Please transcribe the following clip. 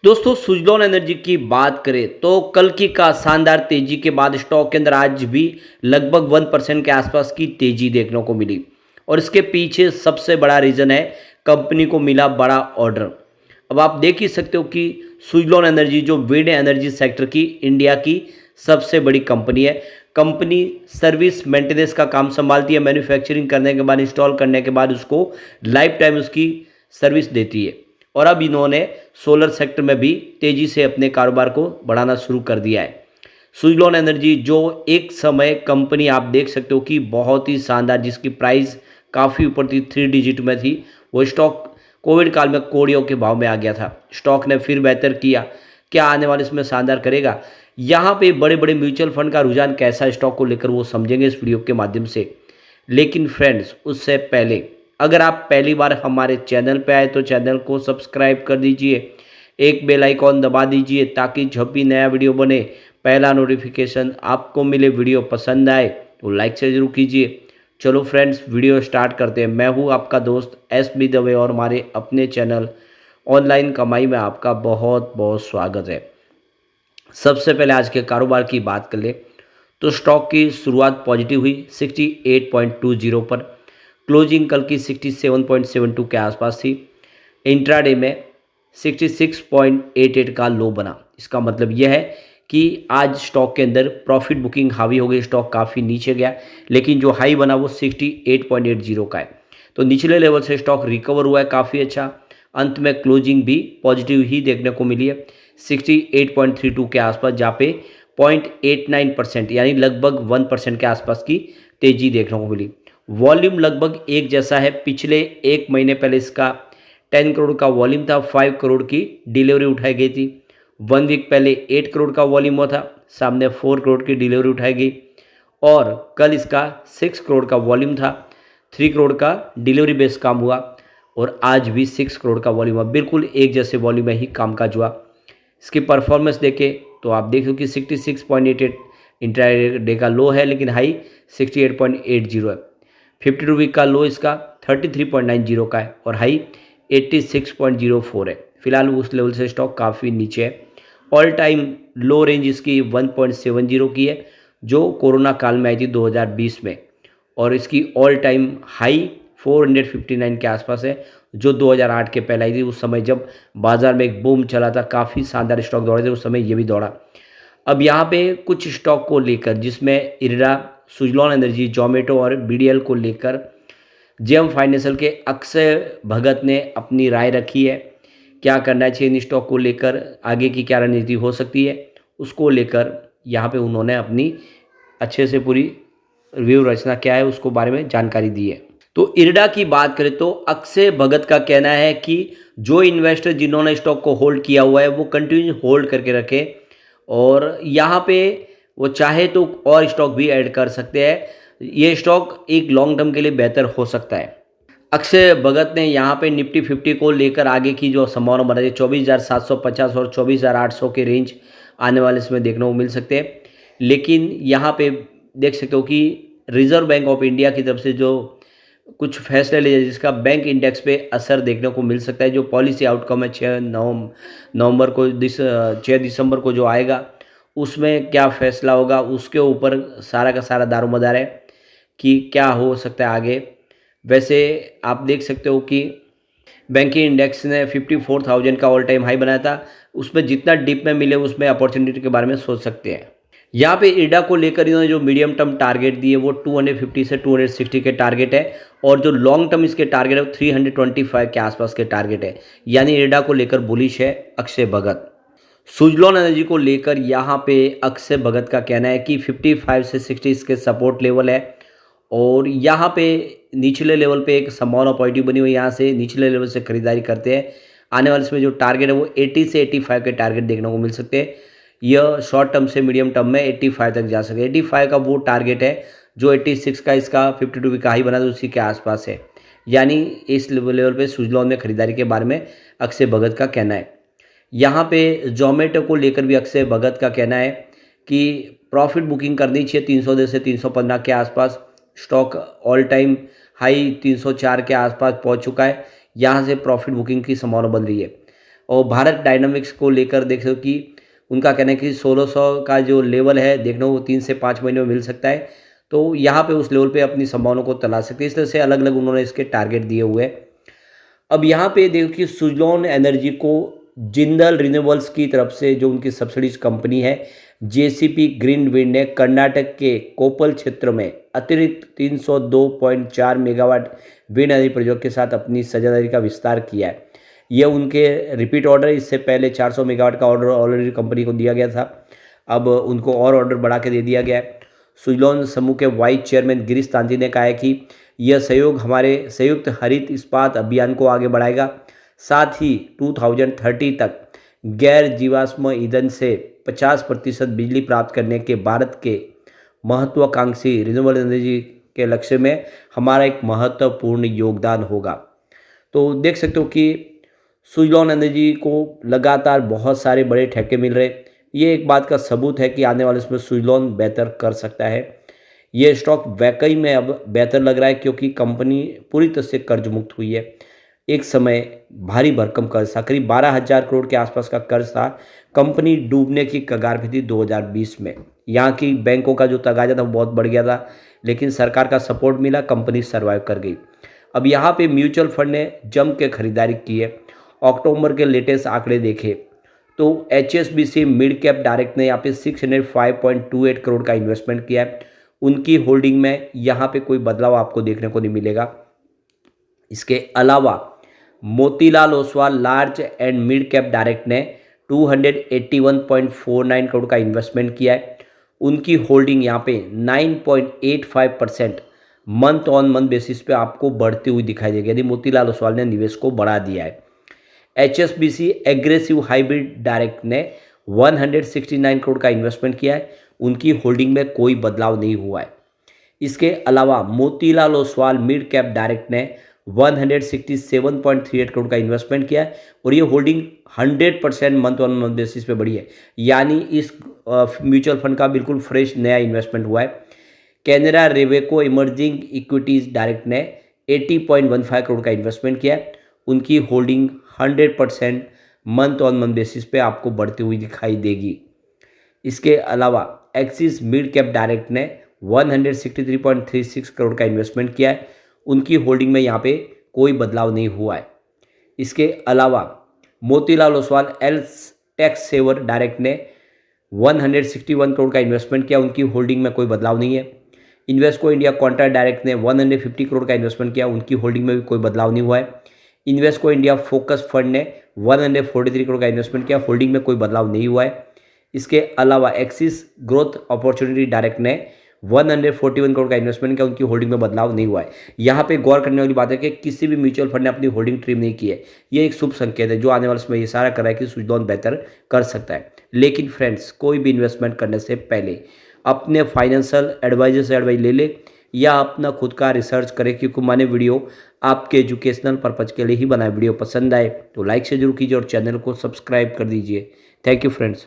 दोस्तों सुजलॉन एनर्जी की बात करें तो कल की का शानदार तेजी के बाद स्टॉक के अंदर आज भी लगभग 1% के आसपास की तेजी देखने को मिली। और इसके पीछे सबसे बड़ा रीज़न है कंपनी को मिला बड़ा ऑर्डर। अब आप देख ही सकते हो कि सुजलॉन एनर्जी जो विंड एनर्जी सेक्टर की इंडिया की सबसे बड़ी कंपनी है। कंपनी सर्विस मेंटेनेंस का काम संभालती है, मैन्युफैक्चरिंग करने के बाद इंस्टॉल करने के बाद उसको लाइफ टाइम उसकी सर्विस देती है। और अब इन्होंने सोलर सेक्टर में भी तेजी से अपने कारोबार को बढ़ाना शुरू कर दिया है। सुजलॉन एनर्जी जो एक समय कंपनी आप देख सकते हो कि बहुत ही शानदार, जिसकी प्राइस काफ़ी ऊपर थी, 3 डिजिट में थी, वो स्टॉक कोविड काल में कौड़ियों के भाव में आ गया था। स्टॉक ने फिर बेहतर किया। क्या आने वाले इसमें शानदार करेगा? यहाँ पे बड़े बड़े म्यूचुअल फंड का रुझान कैसा है स्टॉक को लेकर, वो समझेंगे इस वीडियो के माध्यम से। लेकिन फ्रेंड्स, उससे पहले अगर आप पहली बार हमारे चैनल पे आए तो चैनल को सब्सक्राइब कर दीजिए, एक बेल आइकॉन दबा दीजिए ताकि जब भी नया वीडियो बने पहला नोटिफिकेशन आपको मिले। वीडियो पसंद आए तो लाइक से जरूर कीजिए। चलो फ्रेंड्स, वीडियो स्टार्ट करते हैं। मैं हूँ आपका दोस्त SB दवे और हमारे अपने चैनल ऑनलाइन कमाई में आपका बहुत बहुत स्वागत है। सबसे पहले आज के कारोबार की बात कर ले तो स्टॉक की शुरुआत पॉजिटिव हुई 68.20 पर। क्लोजिंग कल की 67.72 के आसपास थी। इंट्राडे में 66.88 का लो बना। इसका मतलब यह है कि आज स्टॉक के अंदर प्रॉफिट बुकिंग हावी हो गई, स्टॉक काफ़ी नीचे गया, लेकिन जो हाई बना वो 68.80 का है। तो निचले लेवल से स्टॉक रिकवर हुआ है काफ़ी अच्छा। अंत में क्लोजिंग भी पॉजिटिव ही देखने को मिली है 68.32 के आसपास, जहाँ पे 0.89% यानी लगभग 1% के आसपास की तेजी देखने को मिली। वॉल्यूम लगभग एक जैसा है। पिछले एक महीने पहले इसका 10 करोड़ का वॉल्यूम था, 5 करोड़ की डिलीवरी उठाई गई थी। 1 वीक पहले 8 करोड़ का वॉल्यूम हुआ था, सामने 4 करोड़ की डिलीवरी उठाई गई। और कल इसका 6 करोड़ का वॉल्यूम था, 3 करोड़ का डिलीवरी बेस काम हुआ। और आज भी 6 करोड़ का वॉल्यूम हुआ, बिल्कुल एक जैसे वॉल्यूम में ही कामकाज हुआ। इसकी परफॉर्मेंस देखें तो आप देख लो कि 66.88 इंट्राडे का लो है, लेकिन हाई 68.80 है। 52 वीक का लो इसका 33.90 का है और हाई 86.04 है। फिलहाल उस लेवल से स्टॉक काफ़ी नीचे है। ऑल टाइम लो रेंज इसकी 1.70 की है, जो कोरोना काल में आई थी 2020 में। और इसकी ऑल टाइम हाई 459 के आसपास है, जो 2008 के पहले आई थी। उस समय जब बाजार में एक बूम चला था, काफ़ी शानदार स्टॉक दौड़े थे, उस समय ये भी दौड़ा। अब यहाँ पे कुछ स्टॉक को लेकर, जिसमें इरडा, सुजलॉन एनर्जी, जोमेटो और BDL को लेकर JM फाइनेंशियल के अक्षय भगत ने अपनी राय रखी है। क्या करना चाहिए इन स्टॉक को लेकर, आगे की क्या रणनीति हो सकती है, उसको लेकर यहाँ पे उन्होंने अपनी अच्छे से पूरी रिव्यू रचना क्या है उसको बारे में जानकारी दी है। तो इरडा की बात करें तो अक्षय भगत का कहना है कि जो इन्वेस्टर जिन्होंने स्टॉक को होल्ड किया हुआ है वो कंटिन्यू होल्ड करके रखें, और यहाँ पे वो चाहे तो और स्टॉक भी ऐड कर सकते हैं। ये स्टॉक एक लॉन्ग टर्म के लिए बेहतर हो सकता है। अक्षय भगत ने यहाँ पे निफ्टी 50 को लेकर आगे की जो संभावना बनाई है 24,750 और 24,800 के रेंज आने वाले इसमें देखने को मिल सकते हैं। लेकिन यहाँ पे देख सकते हो कि रिजर्व बैंक ऑफ इंडिया की तरफ से जो कुछ फैसले लिए, जिसका बैंक इंडेक्स पे असर देखने को मिल सकता है। जो पॉलिसी आउटकम है 6 दिसंबर को जो आएगा, उसमें क्या फैसला होगा, उसके ऊपर सारा का सारा दारोमदार है कि क्या हो सकता है आगे। वैसे आप देख सकते हो कि बैंकिंग इंडेक्स ने 54,000 का ऑल टाइम हाई बनाया था। उसमें जितना डिप में मिले उसमें अपॉर्चुनिटी के बारे में सोच सकते हैं। यहाँ पे इरडा को लेकर इन्होंने जो मीडियम टर्म टारगेट दिए वो 250 से 260 के टारगेट है, और जो लॉन्ग टर्म इसके टारगेट है वो 325 के आसपास के टारगेट है। यानी इरडा को लेकर बुलिश है अक्षय भगत। सुजलॉन एनर्जी को लेकर यहाँ पे अक्षय भगत का कहना है कि 55 से 60 इसके सपोर्ट लेवल है, और यहाँ पे निचले लेवल पे एक संभावना पॉजिटिव बनी हुई, यहाँ से निचले लेवल से खरीदारी करते हैं। आने वाले इसमें जो टारगेट है वो 80 से 85 के टारगेट देखने को मिल सकते हैं। यह शॉर्ट टर्म से मीडियम टर्म में 85 तक जा सके। 85 का वो टारगेट है जो 86 का इसका 52 का हाई बना था उसी के आसपास है। यानी इस लेवल पे सुजलॉन में खरीदारी के बारे में अक्षय भगत का कहना है। यहाँ पे जोमेटो को लेकर भी अक्षय भगत का कहना है कि प्रॉफिट बुकिंग करनी चाहिए 310 से 315 के आसपास। स्टॉक ऑल टाइम हाई 304 के आसपास पहुँच चुका है, यहाँ से प्रॉफिट बुकिंग की संभावना बन रही है। और भारत डायनामिक्स को लेकर देख सकते हो कि उनका कहना है कि 1600 का जो लेवल है देखना वो 3 से 5 महीने में मिल सकता है। तो यहाँ पे उस लेवल पे अपनी संभावनाओं को तलाश सकते हैं। इस तरह से अलग-अलग उन्होंने इसके टारगेट दिए हुए हैं। अब यहाँ पे देखिए सुज़लोन एनर्जी को जिंदल रिन्यूएबल्स की तरफ से जो उनकी सब्सिडीज कंपनी है जेसीपी ग्रीन विंड ने कर्नाटक के कोपल क्षेत्र में अतिरिक्त 302.4 मेगावाट विंड एनर्जी प्रोजेक्ट के साथ अपनी साझेदारी का विस्तार किया है। यह उनके रिपीट ऑर्डर, इससे पहले 400 मेगावाट का ऑर्डर ऑलरेडी कंपनी को दिया गया था, अब उनको और ऑर्डर बढ़ा के दे दिया गया है। सुज़लोन समूह के वाइस चेयरमैन गिरीश तांती ने कहा है कि यह सहयोग हमारे संयुक्त हरित इस्पात अभियान को आगे बढ़ाएगा, साथ ही 2030 तक गैर जीवाश्म ईंधन से 50% बिजली प्राप्त करने के भारत के महत्वाकांक्षी रिन्यूएबल एनर्जी के लक्ष्य में हमारा एक महत्वपूर्ण योगदान होगा। तो देख सकते हो कि सुज़लोन एनर्जी को लगातार बहुत सारे बड़े ठेके मिल रहे। ये एक बात का सबूत है कि आने वाले समय सुज़लोन बेहतर कर सकता है। ये स्टॉक वाकई में अब बेहतर लग रहा है क्योंकि कंपनी पूरी तरह से कर्ज मुक्त हुई है। एक समय भारी भरकम कर्ज था, करीब 12,000 करोड़ के आसपास का कर्ज था। कंपनी डूबने की कगार पे थी 2020 में। यहाँ की बैंकों का जो तगाजा था वो बहुत बढ़ गया था, लेकिन सरकार का सपोर्ट मिला, कंपनी सर्वाइव कर गई। अब यहाँ पे म्यूचुअल फंड ने जम के खरीदारी की है। अक्टूबर के लेटेस्ट आंकड़े देखे तो HSBC मिड कैप डायरेक्ट ने यहाँ पे 605.28 करोड़ का इन्वेस्टमेंट किया है। उनकी होल्डिंग में यहाँ पे कोई बदलाव आपको देखने को नहीं मिलेगा। इसके अलावा Motilal Oswal large and mid cap direct ने 281.49 करोड़ का इन्वेस्टमेंट किया है। उनकी होल्डिंग यहाँ पे 9.85% मंथ ऑन मंथ बेसिस पे आपको बढ़ती हुई दिखाई देगी, यदि मोतीलाल ओसवाल ने निवेश को बढ़ा दिया है। HSBC एग्रेसिव हाइब्रिड डायरेक्ट ने 169 करोड़ का इन्वेस्टमेंट किया है। उनकी होल्डिंग में कोई बदलाव नहीं हुआ है। इसके अलावा Motilal Oswal mid cap direct ने 167.38 करोड़ का इन्वेस्टमेंट किया है और ये holding 100% month on month basis पे बढ़ी है, यानी इस म्यूचुअल फंड का बिल्कुल फ्रेश नया इन्वेस्टमेंट हुआ है। कैनरा रेवेको इमर्जिंग इक्विटीज डायरेक्ट ने 80.15 करोड़ का इन्वेस्टमेंट किया है। उनकी holding 100% month on month basis पे आपको बढ़ती हुई दिखाई देगी। इसके अलावा एक्सिस मिड कैप डायरेक्ट ने 163.36 करोड़ का इन्वेस्टमेंट किया है। उनकी होल्डिंग में यहाँ पे कोई बदलाव नहीं हुआ है। इसके अलावा Motilal Oswal ELSS tax saver direct ने 161 करोड़ का इन्वेस्टमेंट किया। उनकी होल्डिंग में कोई बदलाव नहीं है। इन्वेस्को इंडिया कॉन्ट्रैक्ट डायरेक्ट ने 150 करोड़ का इन्वेस्टमेंट किया। उनकी होल्डिंग में भी कोई बदलाव नहीं हुआ है। इन्वेस्को इंडिया फोकस फंड ने 143 करोड़ का इन्वेस्टमेंट किया। होल्डिंग में कोई बदलाव नहीं हुआ है। इसके अलावा एक्सिस ग्रोथ अपॉर्चुनिटी डायरेक्ट ने 141 करोड़ का इन्वेस्टमेंट किया। उनकी होल्डिंग में बदलाव नहीं हुआ है। यहाँ पे गौर करने वाली बात है कि किसी भी म्यूचुअल फंड ने अपनी होल्डिंग ट्रिम नहीं की है। ये एक शुभ संकेत है जो आने वाले समय इशारा कर रहा है कि सुज़लोन बेहतर कर सकता है। लेकिन फ्रेंड्स, कोई भी इन्वेस्टमेंट करने से पहले अपने फाइनेंशियल एडवाइजर से एडवाइस ले ले या अपना खुद का रिसर्च करें, क्योंकि मैंने वीडियो आपके एजुकेशनल पर्पज़ के लिए ही बनाया। वीडियो पसंद आए तो लाइक से जरूर कीजिए और चैनल को सब्सक्राइब कर दीजिए। Thank you friends.